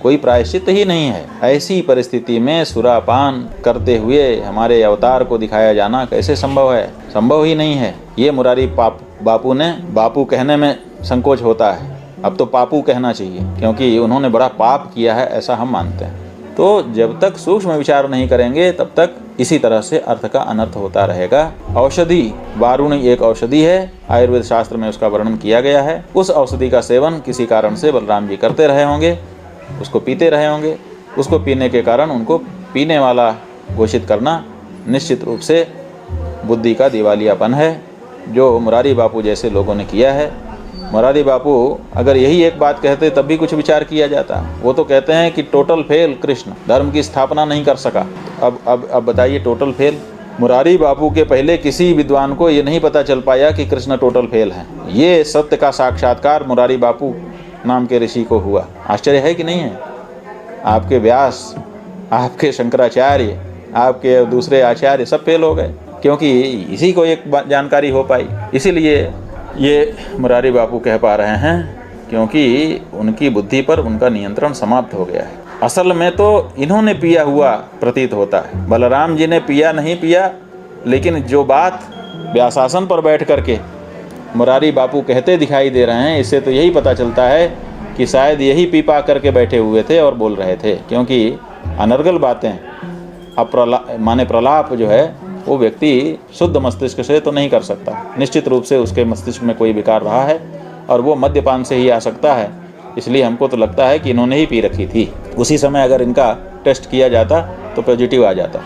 कोई प्रायश्चित ही नहीं है। ऐसी परिस्थिति में सुरापान करते हुए हमारे अवतार को दिखाया जाना कैसे संभव है? संभव ही नहीं है। ये मुरारी बापू ने बापू कहने में संकोच होता है, अब तो पापू कहना चाहिए, क्योंकि उन्होंने बड़ा पाप किया है ऐसा हम मानते हैं। तो जब तक सूक्ष्म विचार नहीं करेंगे तब तक इसी तरह से अर्थ का अनर्थ होता रहेगा। औषधि वारुणी एक औषधि है, आयुर्वेद शास्त्र में उसका वर्णन किया गया है। उस औषधि का सेवन किसी कारण से बलराम जी करते रहे होंगे, उसको पीते रहे होंगे। उसको पीने के कारण उनको पीने वाला घोषित करना निश्चित रूप से बुद्धि का दिवालियापन है, जो मुरारी बापू जैसे लोगों ने किया है। मुरारी बापू अगर यही एक बात कहते तब भी कुछ विचार किया जाता। वो तो कहते हैं कि टोटल फेल कृष्ण, धर्म की स्थापना नहीं कर सका। अब बताइए, टोटल फेल? मुरारी बापू के पहले किसी विद्वान को ये नहीं पता चल पाया कि कृष्ण टोटल फेल हैं। ये सत्य का साक्षात्कार मुरारी बापू नाम के ऋषि को हुआ। आश्चर्य है कि नहीं है? आपके व्यास, आपके शंकराचार्य, आपके दूसरे आचार्य सब फेल हो गए, क्योंकि इसी को एक जानकारी हो पाई। इसीलिए ये मुरारी बापू कह पा रहे हैं, क्योंकि उनकी बुद्धि पर उनका नियंत्रण समाप्त हो गया है। असल में तो इन्होंने पिया हुआ प्रतीत होता है। बलराम जी ने पिया नहीं पिया, लेकिन जो बात व्यासासन पर बैठ करके मुरारी बापू कहते दिखाई दे रहे हैं, इससे तो यही पता चलता है कि शायद यही पी पा करके बैठे हुए थे और बोल रहे थे। क्योंकि अनर्गल बातें, माने प्रलाप जो है वो व्यक्ति शुद्ध मस्तिष्क से तो नहीं कर सकता। निश्चित रूप से उसके मस्तिष्क में कोई विकार रहा है और वो मद्यपान से ही आ सकता है। इसलिए हमको तो लगता है कि इन्होंने ही पी रखी थी। उसी समय अगर इनका टेस्ट किया जाता तो पॉजिटिव आ जाता।